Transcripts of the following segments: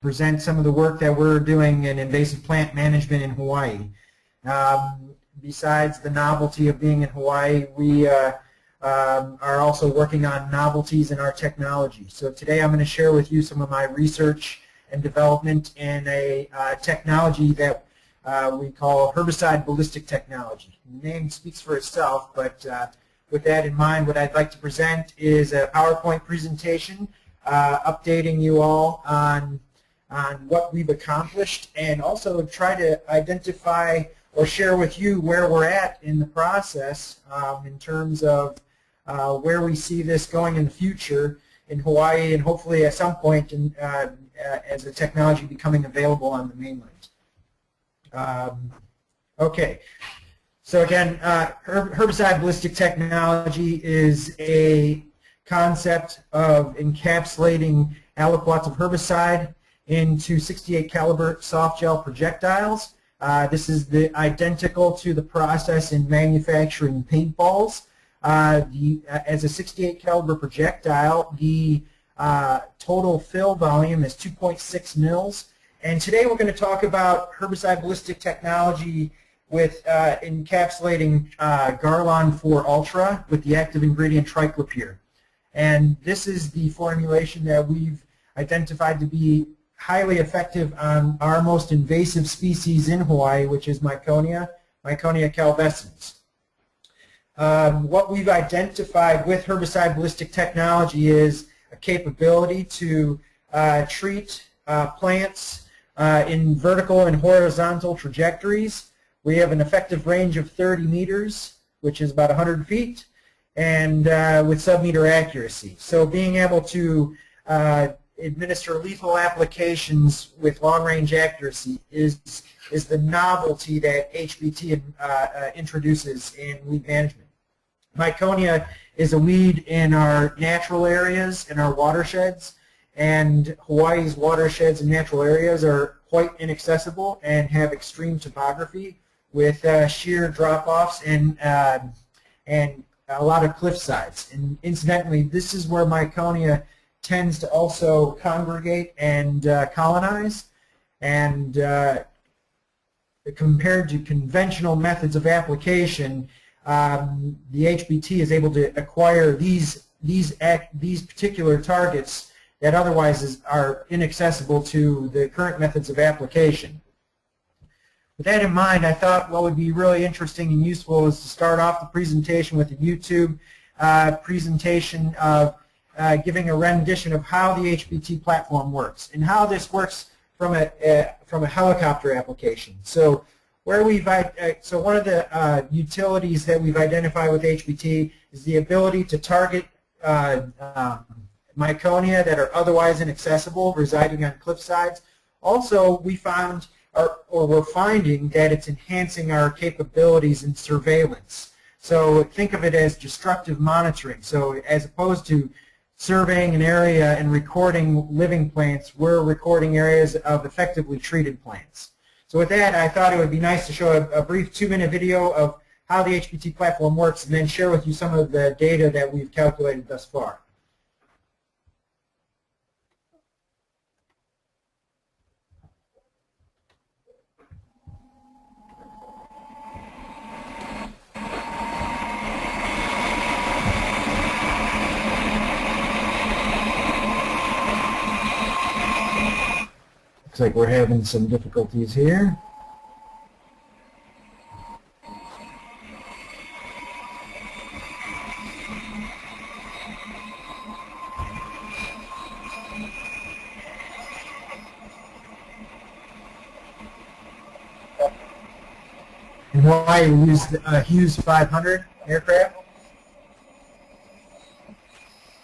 present some of the work that we're doing in invasive plant management in Hawaii. Besides the novelty of being in Hawaii, we are also working on novelties in our technology. So today I'm going to share with you some of my research and development in a technology that we call Herbicide Ballistic technology. The name speaks for itself, but with that in mind, what I'd like to present is a PowerPoint presentation updating you all on what we've accomplished, and also try to identify or share with you where we're at in the process in terms of where we see this going in the future in Hawaii, and hopefully at some point as the technology becoming available on the mainland. Okay, so again, herbicide ballistic technology is a concept of encapsulating aliquots of herbicide into 68 caliber soft gel projectiles. This is identical to the process in manufacturing paintballs. As a 68 caliber projectile, the total fill volume is 2.6 mils. And today we're going to talk about herbicide ballistic technology with encapsulating Garlon 4 Ultra with the active ingredient triclopyr. And this is the formulation that we've identified to be highly effective on our most invasive species in Hawaii, which is Myconia calvescens. What we've identified with herbicide ballistic technology is a capability to treat plants in vertical and horizontal trajectories. We have an effective range of 30 meters, which is about 100 feet, and with sub-meter accuracy. So being able to administer lethal applications with long-range accuracy is the novelty that HBT introduces in weed management. Myconia is a weed in our natural areas, in our watersheds, and Hawaii's watersheds and natural areas are quite inaccessible and have extreme topography with sheer drop-offs and a lot of cliff sides. And incidentally, this is where Myconia tends to also congregate and colonize, and compared to conventional methods of application, the HBT is able to acquire these particular targets that otherwise are inaccessible to the current methods of application. With that in mind, I thought what would be really interesting and useful is to start off the presentation with a YouTube presentation of giving a rendition of how the HBT platform works and how this works from a helicopter application. So one of the utilities that we've identified with HBT is the ability to target Myconia that are otherwise inaccessible, residing on cliff sides. Also, we found, or we're finding, that it's enhancing our capabilities in surveillance. So think of it as destructive monitoring. So as opposed to surveying an area and recording living plants, we're recording areas of effectively treated plants. So with that, I thought it would be nice to show a brief 2-minute video of how the HBT platform works and then share with you some of the data that we've calculated thus far. Looks like we're having some difficulties here. In Hawaii, we use the Hughes 500 aircraft.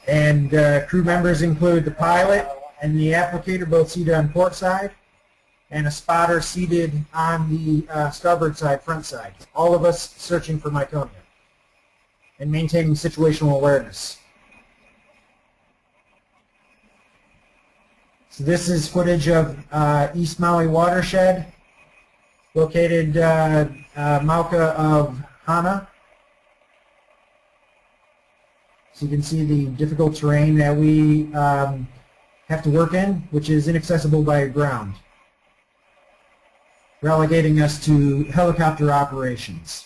And crew members include the pilot and the applicator, both seated on port side, and a spotter seated on the starboard side, front side. All of us searching for Myconia and maintaining situational awareness. So this is footage of East Maui watershed, located Mauka of Hana. So you can see the difficult terrain that we have to work in, which is inaccessible by ground, relegating us to helicopter operations.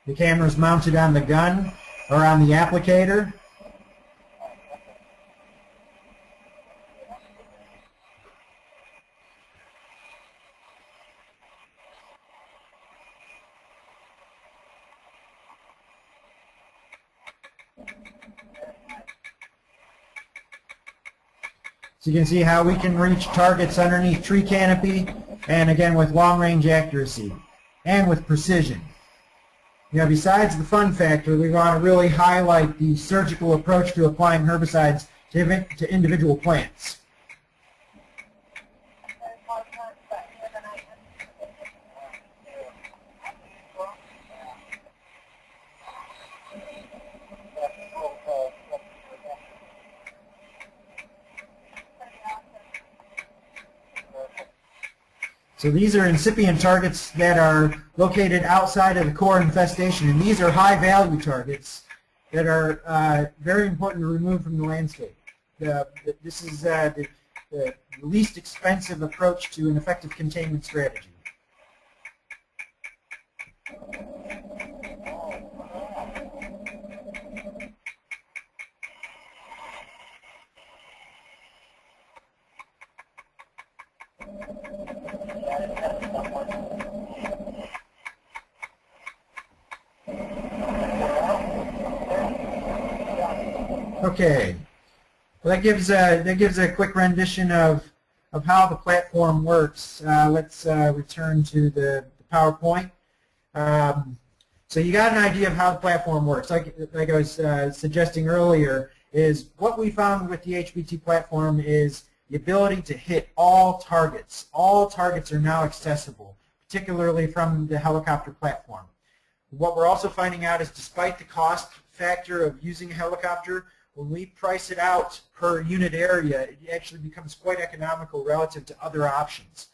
The camera is mounted on the gun or on the applicator. So you can see how we can reach targets underneath tree canopy, and again with long-range accuracy and with precision. You know, besides the fun factor, we want to really highlight the surgical approach to applying herbicides to individual plants. So these are incipient targets that are located outside of the core infestation, and these are high-value targets that are very important to remove from the landscape. This is the least expensive approach to an effective containment strategy. Okay, well, that gives a quick rendition of how the platform works. Let's return to the PowerPoint. So you got an idea of how the platform works. Like I was suggesting earlier, is what we found with the HBT platform is the ability to hit all targets. All targets are now accessible, particularly from the helicopter platform. What we're also finding out is despite the cost factor of using a helicopter, when we price it out per unit area, it actually becomes quite economical relative to other options.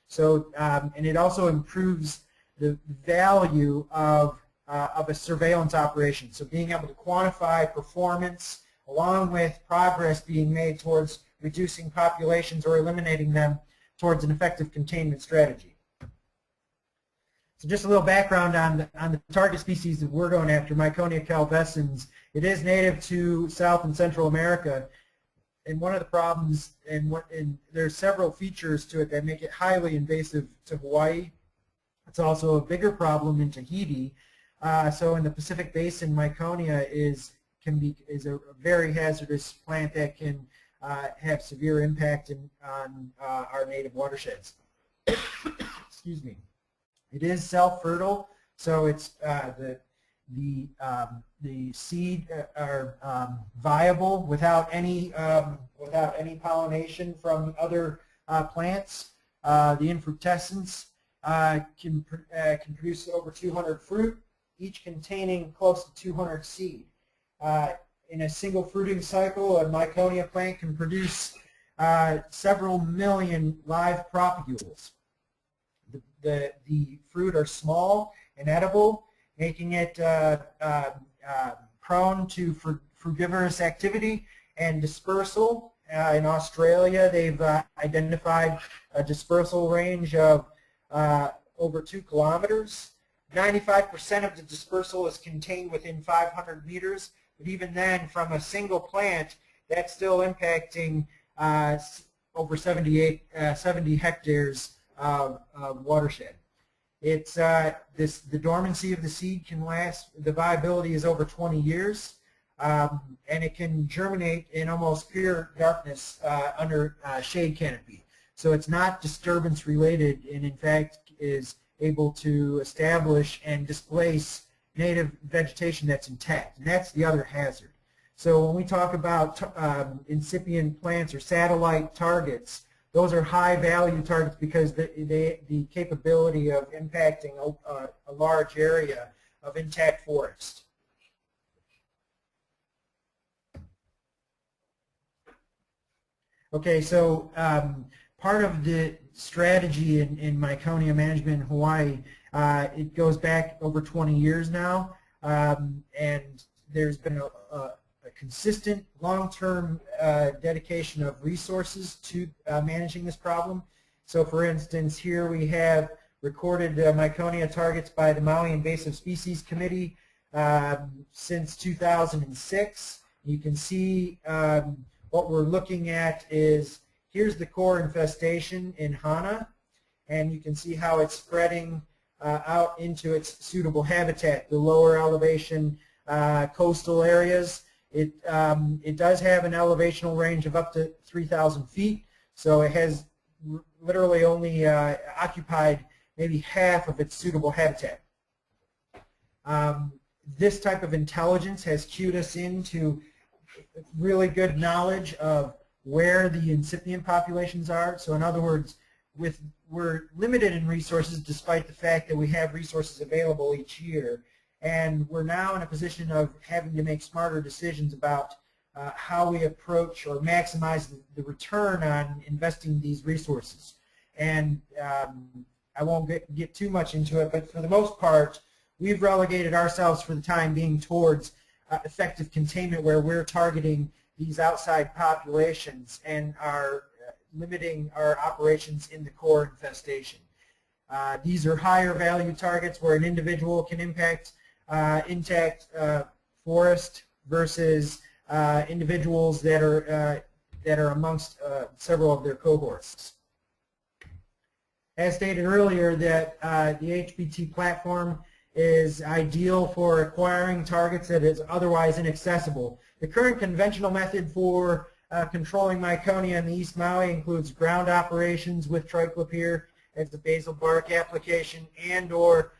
So, and it also improves the value of a surveillance operation. So being able to quantify performance along with progress being made towards reducing populations or eliminating them towards an effective containment strategy. So just a little background on the target species that we're going after, Myconia calvescens. It is native to South and Central America, and one of the problems, and there's several features to it that make it highly invasive to Hawaii. It's also a bigger problem in Tahiti. So in the Pacific Basin, Myconia is a very hazardous plant that can have severe impact on our native watersheds. Excuse me. It is self-fertile, so it's the seed are viable without any pollination from other plants. The infructescence can produce over 200 fruit, each containing close to 200 seed. In a single fruiting cycle, a Myconia plant can produce several million live propagules. The fruit are small and edible, making it prone to frugivorous activity and dispersal. In Australia, they've identified a dispersal range of over 2 kilometers. 95% of the dispersal is contained within 500 meters, but even then, from a single plant, that's still impacting over 70 hectares of watershed. It's the dormancy of the seed can last. The viability is over 20 years, and it can germinate in almost pure darkness under shade canopy. So it's not disturbance related, and in fact is able to establish and displace native vegetation that's intact, and that's the other hazard. So when we talk about incipient plants or satellite targets, those are high-value targets because the capability of impacting a large area of intact forest. Okay, so part of the strategy in Myconia management in Hawaii, it goes back over 20 years now, and there's been a consistent long-term dedication of resources to managing this problem. So for instance, here we have recorded Myconia targets by the Maui Invasive Species Committee since 2006. You can see what we're looking at is, here's the core infestation in Hana, and you can see how it's spreading out into its suitable habitat, the lower elevation coastal areas. It does have an elevational range of up to 3,000 feet, so it has literally only occupied maybe half of its suitable habitat. This type of intelligence has cued us into really good knowledge of where the incipient populations are. So in other words, we're limited in resources despite the fact that we have resources available each year. And we're now in a position of having to make smarter decisions about how we approach or maximize the return on investing these resources. And I won't get too much into it, but for the most part, we've relegated ourselves for the time being towards effective containment, where we're targeting these outside populations and are limiting our operations in the core infestation. These are higher value targets where an individual can impact intact forest versus individuals that are amongst several of their cohorts. As stated earlier, that the HBT platform is ideal for acquiring targets that is otherwise inaccessible. The current conventional method for controlling Myconia in the East Maui includes ground operations with triclopyr as the basal bark application, and or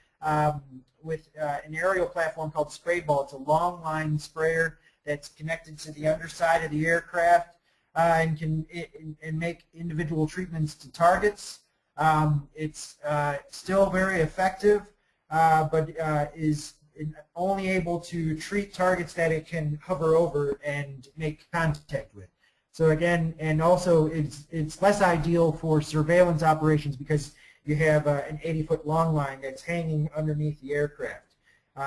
with an aerial platform called spray ball. It's a long line sprayer that's connected to the underside of the aircraft and can make individual treatments to targets. It's still very effective, but is only able to treat targets that it can hover over and make contact with. So again, and also it's less ideal for surveillance operations because you have an 80-foot long line that's hanging underneath the aircraft,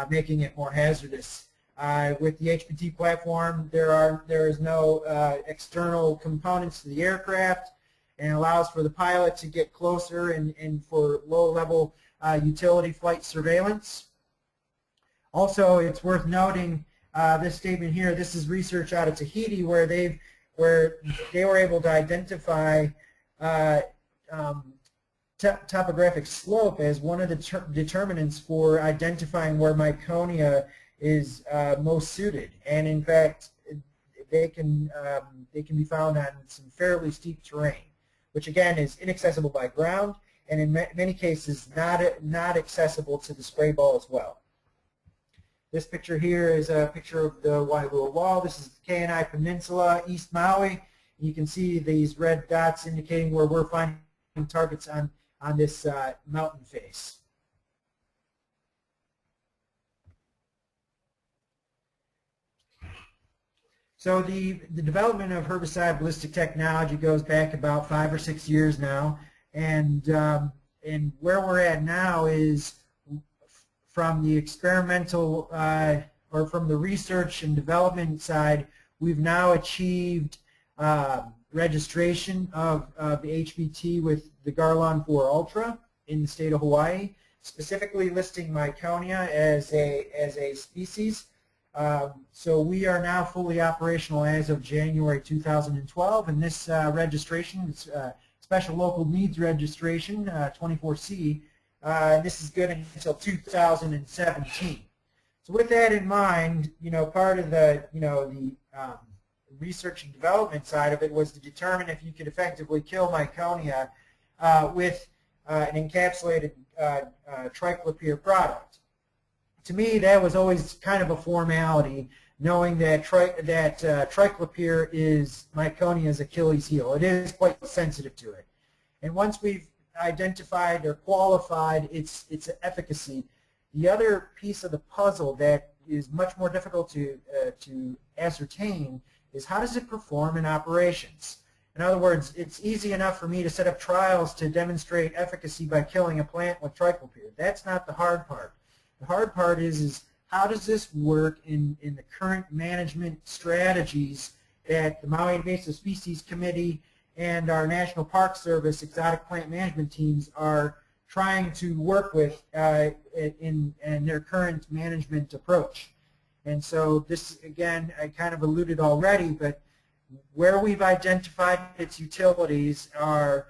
making it more hazardous. With the HBT platform, there is no external components to the aircraft, and allows for the pilot to get closer and for low-level utility flight surveillance. Also, it's worth noting this statement here. This is research out of Tahiti where they were able to identify topographic slope as one of the determinants for identifying where Myconia is most suited. And in fact, they can be found on some fairly steep terrain, which again is inaccessible by ground, and in many cases not accessible to the spray ball as well. This picture here is a picture of the Wailua Wall. This is the K&I Peninsula, East Maui. You can see these red dots indicating where we're finding targets on this mountain face. So the development of herbicide ballistic technology goes back about 5 or 6 years now, and where we're at now is from the experimental or from the research and development side, we've now achieved registration of the HBT with the Garlon 4 Ultra in the state of Hawaii, specifically listing Myconia as a species. So we are now fully operational as of January 2012, and this registration, it's Special Local Needs Registration, 24C, this is good until 2017. So with that in mind, part of the research and development side of it was to determine if you could effectively kill Myconia with an encapsulated triclopyr product. To me, that was always kind of a formality, knowing that triclopyr is Myconia's Achilles heel. It is quite sensitive to it. And once we've identified or qualified its efficacy, the other piece of the puzzle that is much more difficult to ascertain is how does it perform in operations. In other words, it's easy enough for me to set up trials to demonstrate efficacy by killing a plant with triclopyr. That's not the hard part. The hard part is how does this work in the current management strategies that the Maui Invasive Species Committee and our National Park Service exotic plant management teams are trying to work with in their current management approach. And so this, again, I kind of alluded already, but where we've identified its utilities are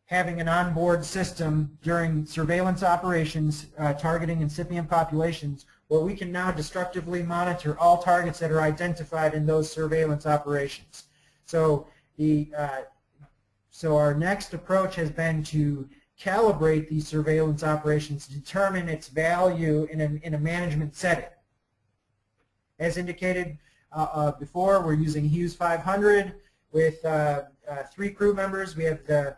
having an onboard system during surveillance operations targeting incipient populations, where we can now destructively monitor all targets that are identified in those surveillance operations. So our next approach has been to calibrate these surveillance operations to determine its value in a management setting. As indicated before, we're using Hughes 500 with 3 crew members. We have the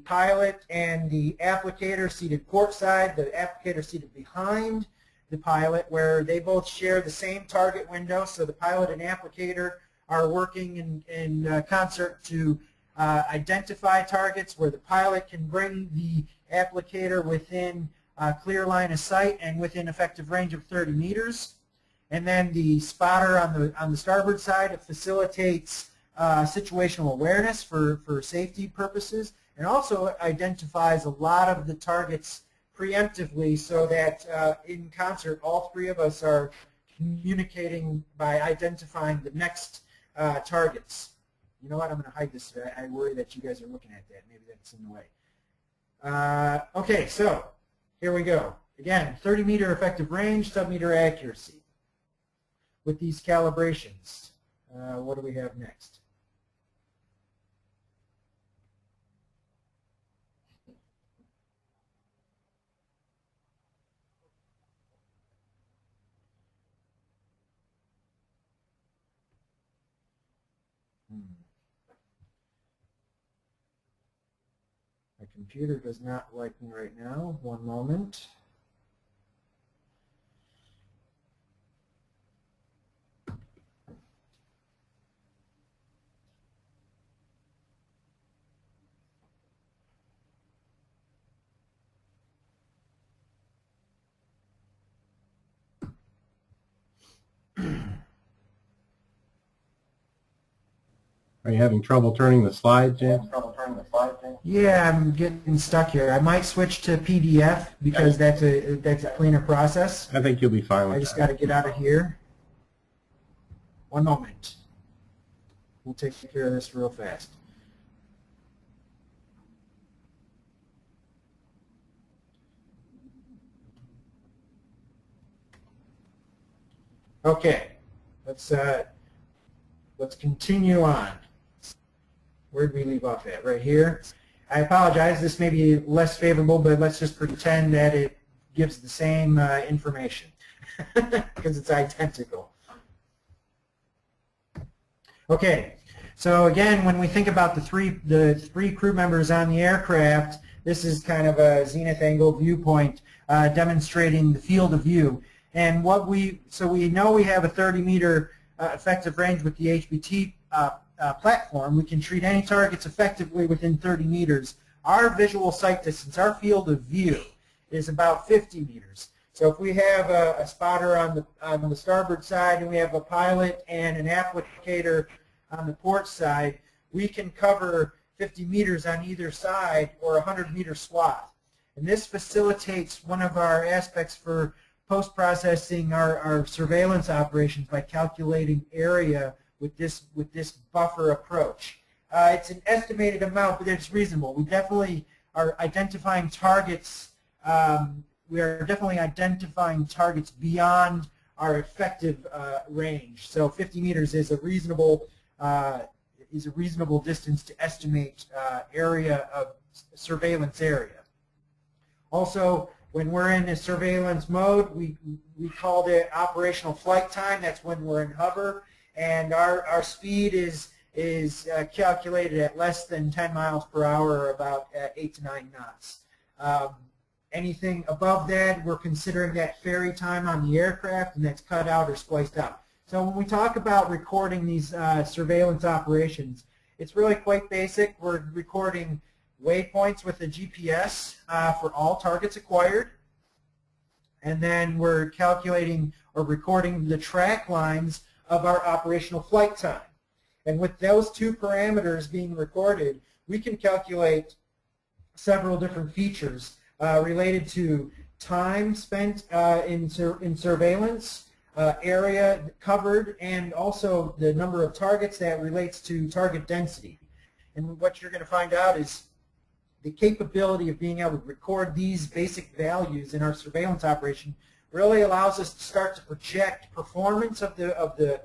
pilot and the applicator seated port side, the applicator seated behind the pilot, where they both share the same target window. So the pilot and applicator are working in concert to identify targets where the pilot can bring the applicator within a clear line of sight and within effective range of 30 meters. And then the spotter on the starboard side facilitates situational awareness for safety purposes, and also identifies a lot of the targets preemptively, so that in concert all 3 of us are communicating by identifying the next targets. You know what? I'm going to hide this. I worry that you guys are looking at that. Maybe that's in the way. Okay, so here we go. Again, 30-meter effective range, sub-meter accuracy. With these calibrations, what do we have next? My computer does not like me right now. One moment. Are you having trouble turning the slide, James? Yeah, I'm getting stuck here. I might switch to PDF because that's a cleaner process. I think you'll be fine with that. I just got to get out of here. One moment. We'll take care of this real fast. Okay, let's continue on. Where did we leave off at? Right here. I apologize. This may be less favorable, but let's just pretend that it gives the same information because it's identical. Okay. So again, when we think about the three crew members on the aircraft, this is kind of a zenith angle viewpoint demonstrating the field of view. And so we know we have a 30-meter effective range with the HBT platform. We can treat any targets effectively within 30 meters. Our visual sight distance, our field of view, is about 50 meters. So if we have a spotter on the starboard side and we have a pilot and an applicator on the port side, we can cover 50 meters on either side or a 100-meter swath. And this facilitates one of our aspects for post-processing our surveillance operations by calculating area with this buffer approach. It's an estimated amount, but it's reasonable. We definitely are identifying targets. We are definitely identifying targets beyond our effective range. So 50 meters is a reasonable distance to estimate area of surveillance area. Also, when we're in a surveillance mode, we called it operational flight time. That's when we're in hover, and our speed is calculated at less than 10 miles per hour, or about 8 to 9 knots. Anything above that, we're considering that ferry time on the aircraft, and that's cut out or spliced out. So when we talk about recording these surveillance operations, It's really quite basic. We're recording waypoints with the GPS for all targets acquired. And then we're calculating or recording the track lines of our operational flight time. And with those two parameters being recorded, we can calculate several different features related to time spent in surveillance, area covered, and also the number of targets that relates to target density. And what you're going to find out is the capability of being able to record these basic values in our surveillance operation really allows us to start to project performance of the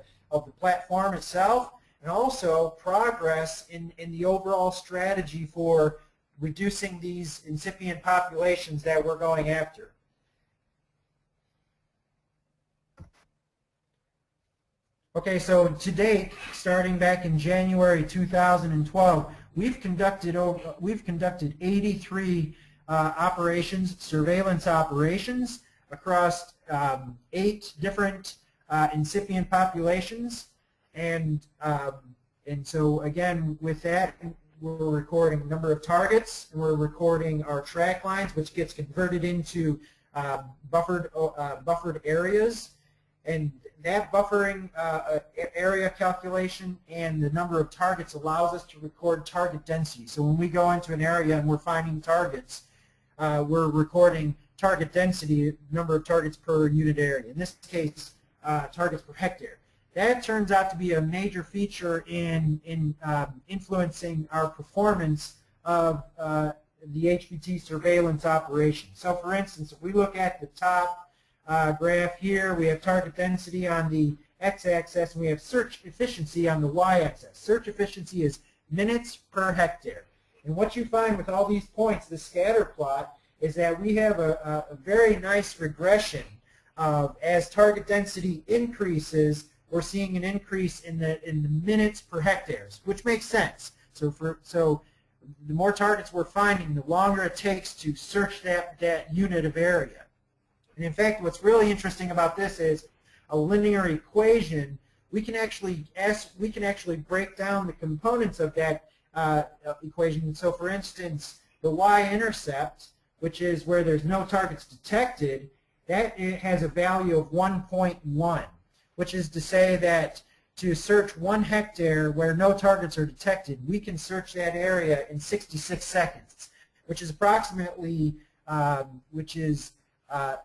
platform itself, and also progress in the overall strategy for reducing these incipient populations that we're going after. Okay, so to date, starting back in January 2012, we've conducted 83 operations, surveillance operations, across 8 different incipient populations, and so again, with that, we're recording the number of targets, and we're recording our track lines, which gets converted into buffered areas, and that buffering area calculation and the number of targets allows us to record target density. So when we go into an area and we're finding targets, we're recording target density, number of targets per unit area. In this case, targets per hectare. That turns out to be a major feature in influencing our performance of the HBT surveillance operation. So for instance, if we look at the top graph here, we have target density on the x-axis, and we have search efficiency on the y-axis. Search efficiency is minutes per hectare. And what you find with all these points, the scatter plot, is that we have a very nice regression of, as target density increases, we're seeing an increase in the minutes per hectares, which makes sense. So the more targets we're finding, the longer it takes to search that unit of area. And in fact, what's really interesting about this is a linear equation. We can actually break down the components of that equation. So for instance, the y-intercept, which is where there's no targets detected, that it has a value of 1.1, which is to say that to search 1 hectare where no targets are detected, we can search that area in 66 seconds, which is approximately,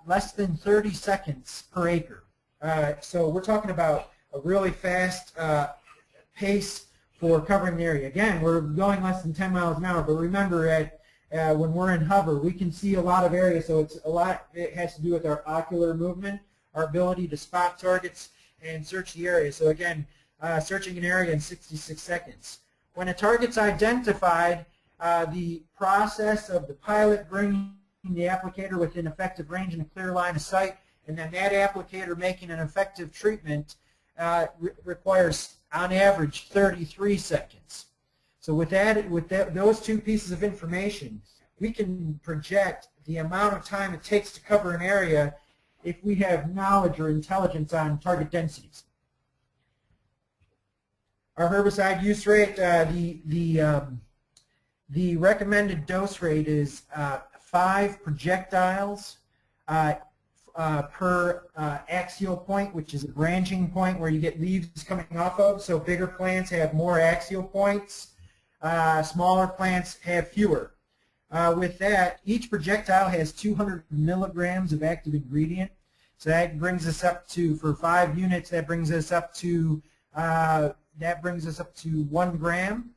less than 30 seconds per acre. So we're talking about a really fast pace for covering the area. Again, we're going less than 10 miles an hour, but remember when we're in hover, we can see a lot of area, so it has to do with our ocular movement, our ability to spot targets and search the area. So again, searching an area in 66 seconds. When a target's identified, the process of the pilot bringing the applicator within effective range and a clear line of sight, and then that applicator making an effective treatment requires, on average, 33 seconds. So with those two pieces of information, we can project the amount of time it takes to cover an area if we have knowledge or intelligence on target densities. Our herbicide use rate, the recommended dose rate is 5 projectiles per axial point, which is a branching point where you get leaves coming off of. So bigger plants have more axial points. Smaller plants have fewer. With that, each projectile has 200 milligrams of active ingredient. So that brings us up to, for 5 units, that brings us up to 1 gram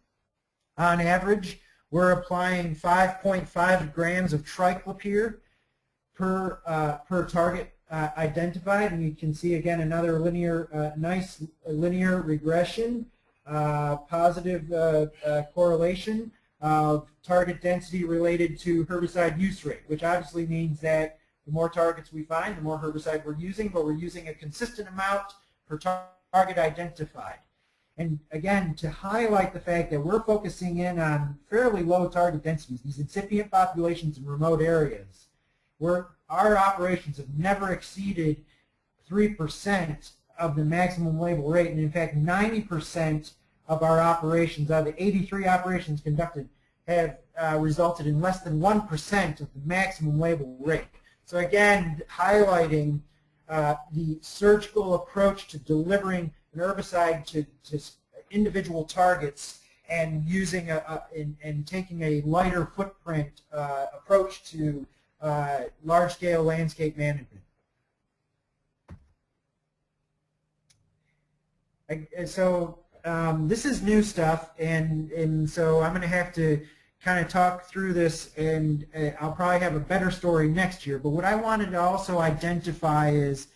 on average. We're applying 5.5 grams of triclopyr per target identified, and you can see again another nice linear regression, positive correlation of target density related to herbicide use rate, which obviously means that the more targets we find, the more herbicide we're using, but we're using a consistent amount per target identified. And again, to highlight the fact that we're focusing in on fairly low target densities, these incipient populations in remote areas, where our operations have never exceeded 3% of the maximum label rate, and in fact 90% of our operations, out of the 83 operations conducted, have resulted in less than 1% of the maximum label rate. So again, highlighting the surgical approach to delivering an herbicide to individual targets and using and taking a lighter footprint approach to large-scale landscape management. So this is new stuff, and so I'm going to have to kind of talk through this, and I'll probably have a better story next year. But what I wanted to also identify is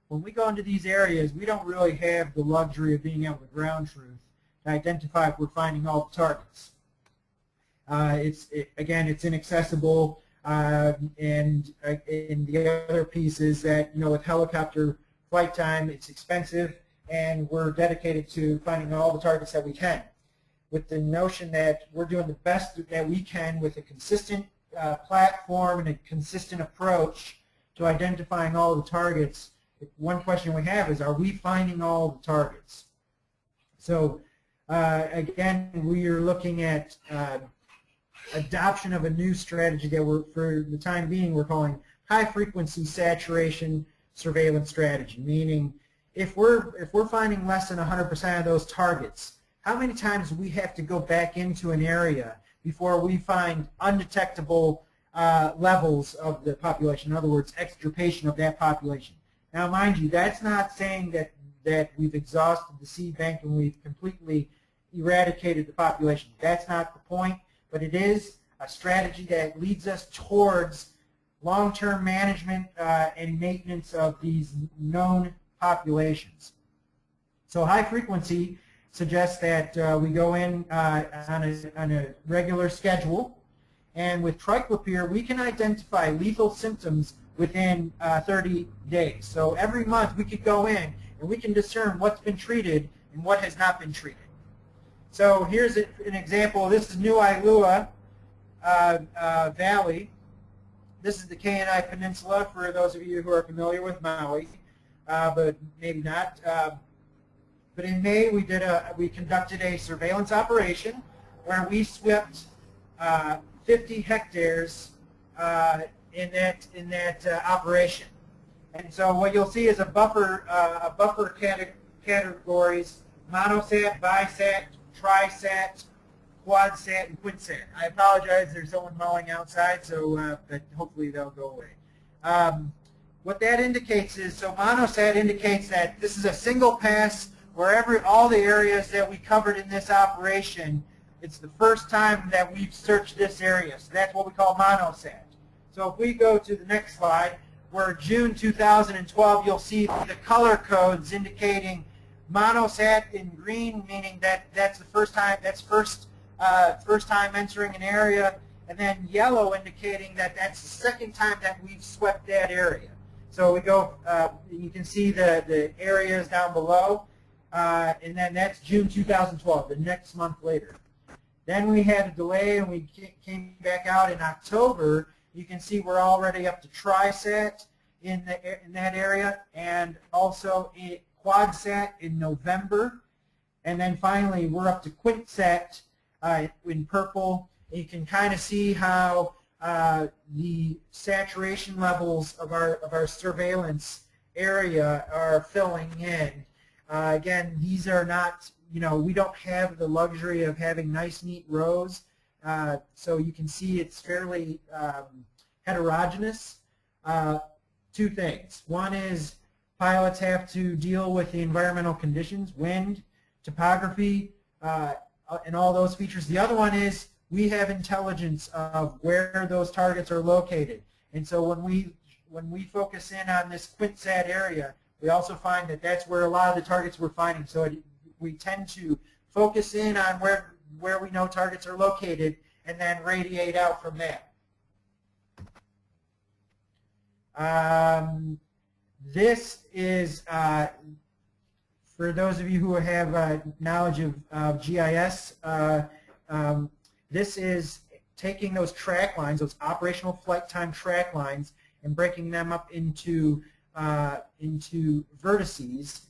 when we go into these areas, we don't really have the luxury of being able to ground truth to identify if we're finding all the targets. Again, it's inaccessible, and the other piece is that, you know, with helicopter flight time, it's expensive, and we're dedicated to finding all the targets that we can, with the notion that we're doing the best that we can with a consistent platform and a consistent approach to identifying all the targets. One question we have is, are we finding all the targets? So again, we are looking at adoption of a new strategy that we're, for the time being, we're calling high-frequency saturation surveillance strategy, meaning if we're finding less than 100% of those targets, how many times do we have to go back into an area before we find undetectable levels of the population? In other words, extirpation of that population. Now, mind you, that's not saying that we've exhausted the seed bank and we've completely eradicated the population. That's not the point, but it is a strategy that leads us towards long-term management and maintenance of these known populations. So high frequency suggests that we go in on a regular schedule, and with triclopyr we can identify lethal symptoms within 30 days. So every month we could go in and we can discern what's been treated and what has not been treated. So here's an example. This is New Ailua Valley. This is the Kenai Peninsula for those of you who are familiar with Maui, but maybe not. But in May we conducted a surveillance operation where we swept 50 hectares in that operation. And so what you'll see is a buffer categories: monosat, bisat, trisat, quadsat, and quinsat. I apologize, there's someone mowing outside, so but hopefully they'll go away. What that indicates is, so monosat indicates that this is a single pass where all the areas that we covered in this operation, it's the first time that we've searched this area. So that's what we call monosat. So if we go to the next slide, where June 2012, you'll see the color codes indicating monosat in green, meaning that that's the first time, first time entering an area, and then yellow indicating that that's the second time that we've swept that area. So we go, you can see the areas down below, and then that's June 2012, the next month later. Then we had a delay and we came back out in October. You can see we're already up to trisat in that area, and also quadsat in November. And then finally we're up to quinsat in purple. You can kind of see how the saturation levels of our surveillance area are filling in. Again, these are not, you know, we don't have the luxury of having nice, neat rows. So you can see it's fairly heterogeneous. Two things. One is pilots have to deal with the environmental conditions, wind, topography, and all those features. The other one is we have intelligence of where those targets are located. And so when we focus in on this quinsat area, we also find that that's where a lot of the targets we're finding. So we tend to focus in on where we know targets are located and then radiate out from that. This is, for those of you who have knowledge of GIS, this is taking those track lines, those operational flight time track lines, and breaking them up into vertices,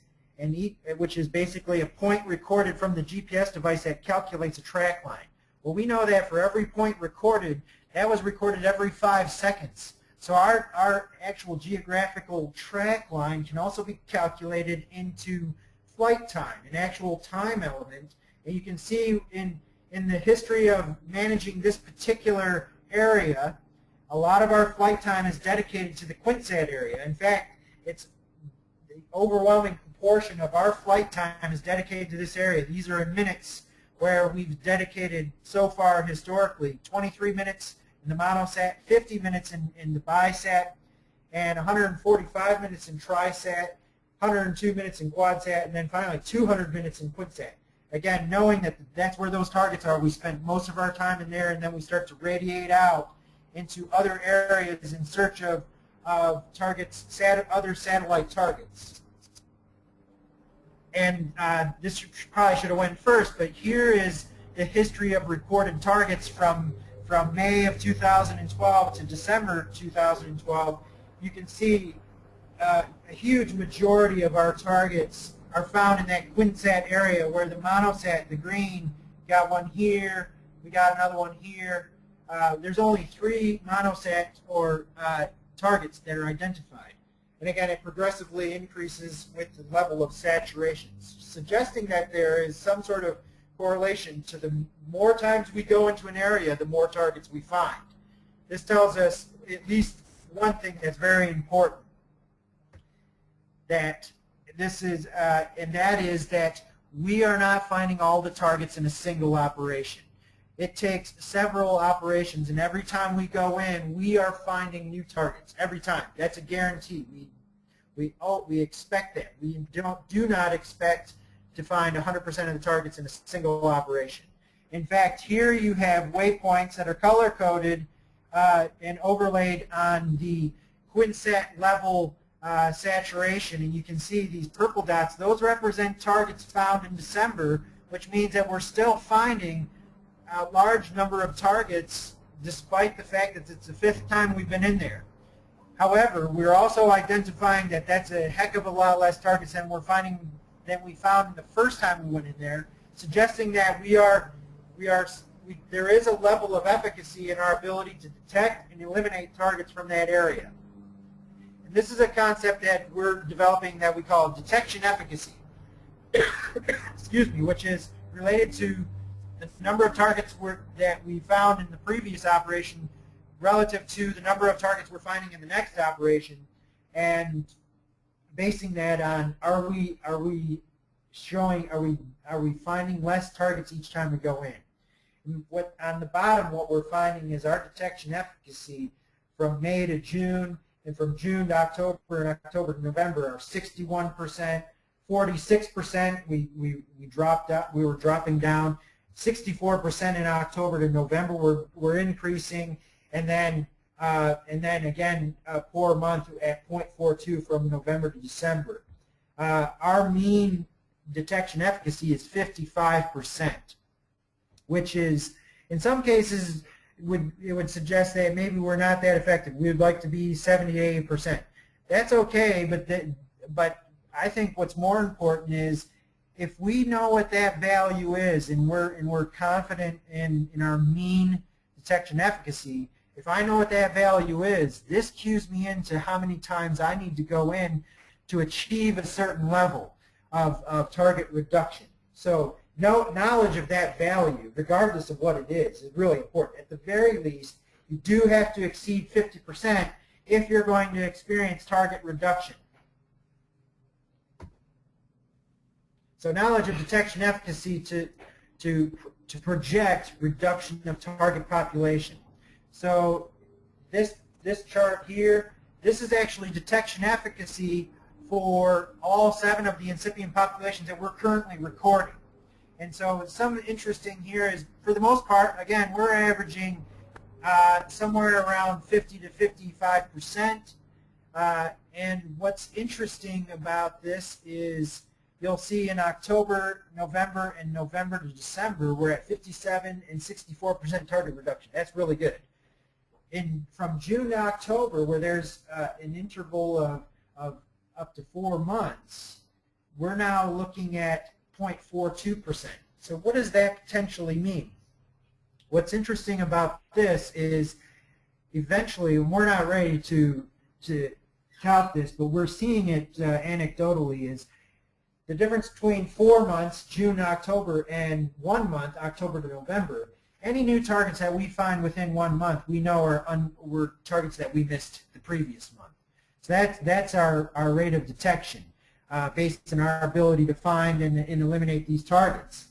which is basically a point recorded from the GPS device that calculates a track line. Well, we know that for every point recorded, that was recorded every 5 seconds. So our actual geographical track line can also be calculated into flight time, an actual time element. And you can see in the history of managing this particular area, a lot of our flight time is dedicated to the Quintsat area. In fact, it's the overwhelming proportion of our flight time is dedicated to this area. These are in minutes, where we've dedicated so far historically 23 minutes in the monosat, 50 minutes in the bisat, and 145 minutes in trisat, 102 minutes in quadsat, and then finally 200 minutes in quintsat. Again, knowing that that's where those targets are, we spend most of our time in there, and then we start to radiate out into other areas in search of targets, other satellite targets. And this probably should have went first, but here is the history of recorded targets from May of 2012 to December 2012. You can see a huge majority of our targets are found in that Quintsat area, where the monosat, the green, got one here, we got another one here. There's only 3 monosat or targets that are identified. And again, it progressively increases with the level of saturation, suggesting that there is some sort of correlation to the more times we go into an area, the more targets we find. This tells us at least one thing that's very important, that this is, and that is that we are not finding all the targets in a single operation. It takes several operations, and every time we go in, we are finding new targets. Every time. That's a guarantee. We expect that. We do not expect to find 100% of the targets in a single operation. In fact, here you have waypoints that are color-coded and overlaid on the Quintsat level saturation, and you can see these purple dots. Those represent targets found in December, which means that we're still finding a large number of targets despite the fact that it's the 5th time we've been in there. However, we're also identifying that that's a heck of a lot less targets than we found the first time we went in there, suggesting that there is a level of efficacy in our ability to detect and eliminate targets from that area. And this is a concept that we're developing that we call detection efficacy, excuse me, which is related to the number of targets that we found in the previous operation relative to the number of targets we're finding in the next operation, and basing that on are we finding less targets each time we go in. And on the bottom, what we're finding is our detection efficacy from May to June, and from June to October, and October to November are 61%, 46%. We dropped out. We were dropping down. 64% in October to November. We're increasing, and then again a poor month at 0.42 from November to December. Our mean detection efficacy is 55%, which is in some cases it would suggest that maybe we're not that effective. We would like to be 70–80%. That's okay, but I think what's more important is if we know what that value is, and we're confident in our mean detection efficacy. If I know what that value is, this cues me into how many times I need to go in to achieve a certain level of target reduction. So knowledge of that value, regardless of what it is really important. At the very least, you do have to exceed 50% if you're going to experience target reduction. So knowledge of detection efficacy to project reduction of target population. So this chart here, this is actually detection efficacy for all 7 of the incipient populations that we're currently recording. And so some interesting here is, for the most part, again, we're averaging somewhere around 50 to 55%. And what's interesting about this is you'll see in October, November, and November to December, we're at 57 and 64% target reduction. That's really good. From June to October, where there's an interval of up to 4 months, we're now looking at 0.42%. So what does that potentially mean? What's interesting about this is eventually, and we're not ready to count this, but we're seeing it anecdotally, is the difference between 4 months, June to October, and 1 month, October to November. Any new targets that we find within 1 month, we know were targets that we missed the previous month. So that's our rate of detection based on our ability to find and eliminate these targets.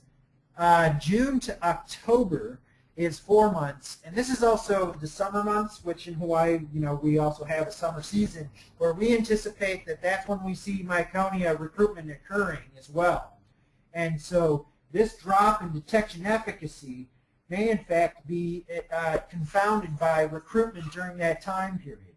June to October is 4 months, and this is also the summer months, which in Hawaii, we also have a summer season, where we anticipate that that's when we see Myconia recruitment occurring as well. And so this drop in detection efficacy may in fact be confounded by recruitment during that time period.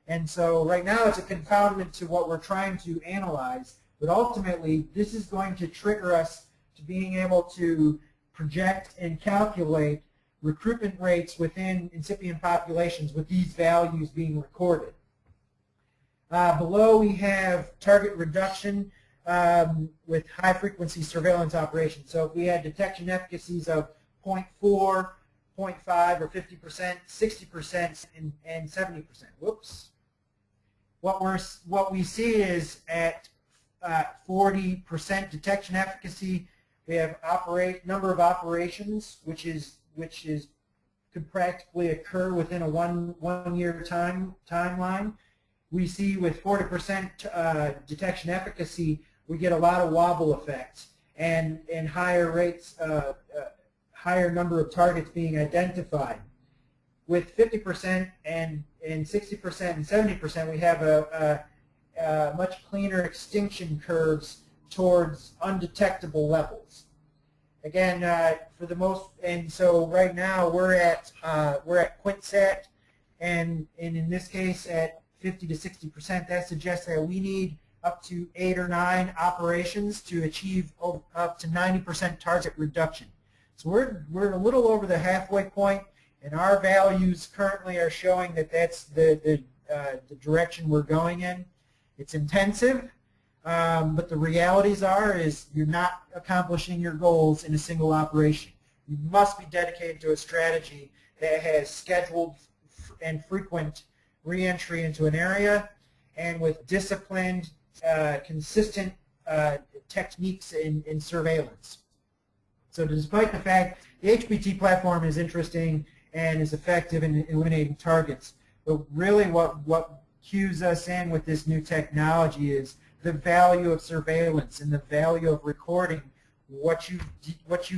And so right now it's a confoundment to what we're trying to analyze, but ultimately this is going to trigger us to being able to project and calculate recruitment rates within incipient populations with these values being recorded. Below we have target reduction with high-frequency surveillance operations. So if we had detection efficacies of 0.4, 0.5, or 50%, 60%, and 70%. Whoops. What we see is at 40% detection efficacy, we have number of operations, which could practically occur within a one year timeline. We see with 40% detection efficacy, we get a lot of wobble effects and higher rates, higher number of targets being identified. With 50% and 60% and 70%, we have a much cleaner extinction curves towards undetectable levels. Again, for the most, and so right now we're at quintsat, and in this case at 50 to 60%. That suggests that we need up to 8 or 9 operations to achieve up to 90% target reduction. So we're a little over the halfway point, and our values currently are showing that that's the direction we're going in. It's intensive. But the realities is you're not accomplishing your goals in a single operation. You must be dedicated to a strategy that has scheduled and frequent re-entry into an area, and with disciplined, consistent techniques in surveillance. So despite the fact the HBT platform is interesting and is effective in eliminating targets, but really what cues us in with this new technology is the value of surveillance and the value of recording what you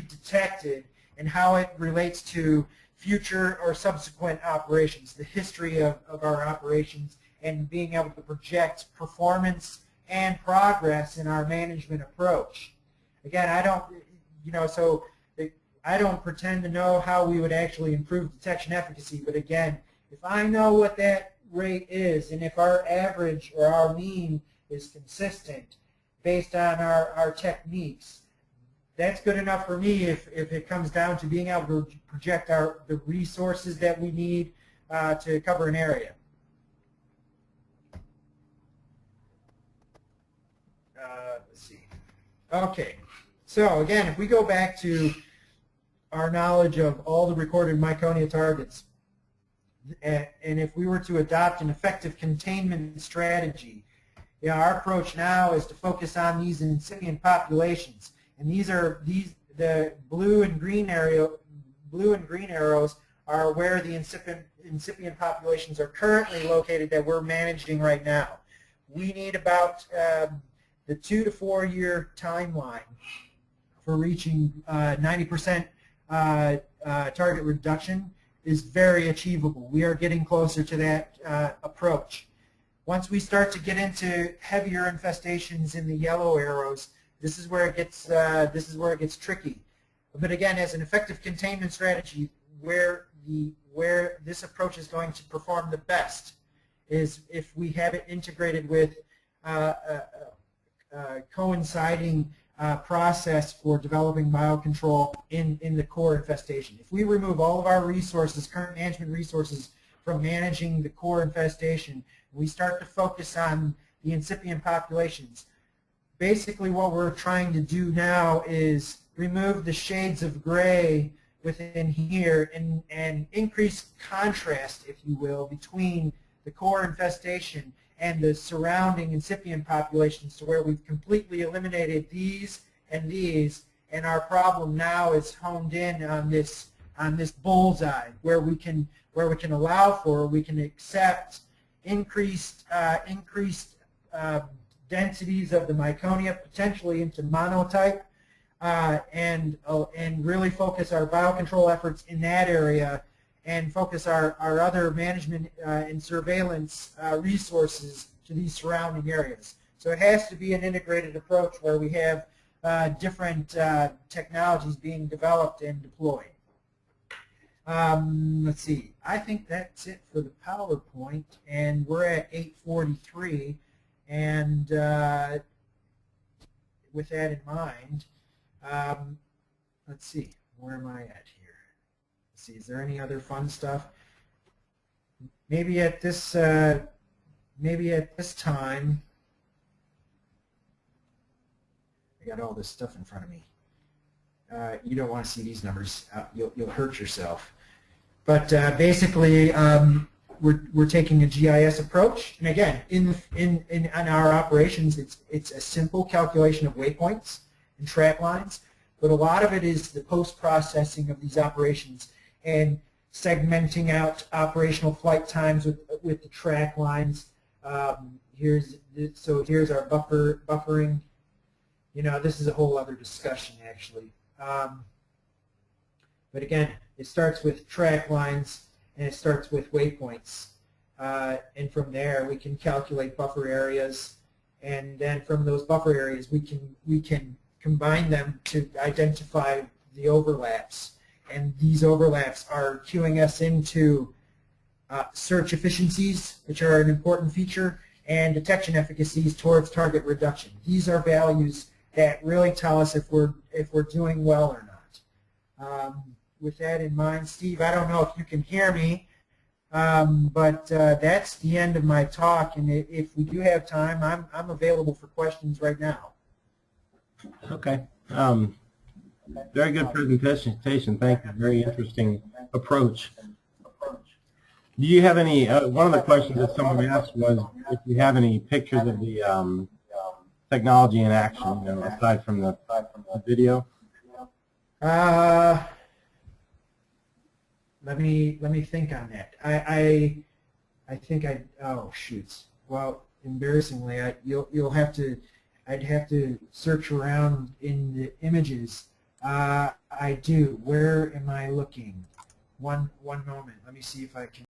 detected and how it relates to future or subsequent operations, the history of our operations, and being able to project performance and progress in our management approach. Again, I don't pretend to know how we would actually improve detection efficacy, but again, if I know what that rate is, and if our average or our mean is consistent based on our techniques, that's good enough for me if it comes down to being able to project the resources that we need to cover an area. Let's see. Okay, so again, if we go back to our knowledge of all the recorded Myconia targets, and if we were to adopt an effective containment strategy, our approach now is to focus on these incipient populations, and the blue and green arrows are where the incipient populations are currently located that we're managing right now. We need about the 2 to 4 year timeline for reaching 90% target reduction is very achievable. We are getting closer to that approach. Once we start to get into heavier infestations in the yellow arrows, this is where it gets tricky. But again, as an effective containment strategy, where this approach is going to perform the best is if we have it integrated with coinciding process for developing biocontrol in the core infestation. If we remove all of our resources, current management resources, from managing the core infestation, we start to focus on the incipient populations. basically what we're trying to do now is remove the shades of gray within here and increase contrast, if you will, between the core infestation and the surrounding incipient populations, to where we've completely eliminated these and these, and our problem now is honed in on this bullseye, where we can allow for, we can accept increased densities of the Myconia, potentially into monotype, and really focus our biocontrol efforts in that area, and focus our other management and surveillance resources to these surrounding areas. So it has to be an integrated approach where we have different technologies being developed and deployed. Let's see. I think that's it for the PowerPoint, and we're at 8:43. And with that in mind, let's see. Where am I at here? Let's see. Is there any other fun stuff? Maybe at this time. I got all this stuff in front of me. You don't want to see these numbers. You'll hurt yourself. But basically, we're taking a GIS approach, and again, in our operations, it's a simple calculation of waypoints and track lines, but a lot of it is the post-processing of these operations and segmenting out operational flight times with the track lines. Here's our buffering. You know, this is a whole other discussion, actually. But again, it starts with track lines and it starts with waypoints. And from there, we can calculate buffer areas, and then from those buffer areas, we can combine them to identify the overlaps. And these overlaps are queuing us into search efficiencies, which are an important feature, and detection efficacies towards target reduction. These are values that really tell us if we're doing well or not. With that in mind, Steve, I don't know if you can hear me, but that's the end of my talk. And if we do have time, I'm available for questions right now. Okay. Very good presentation. Thank you. Very interesting approach. Do you have any? One of the questions that someone asked was if you have any pictures of the technology in action, you know, aside from the video. Let me think on that. I think oh shoots. Well, embarrassingly, I'd have to search around in the images. I do. Where am I looking? One moment. Let me see if I can.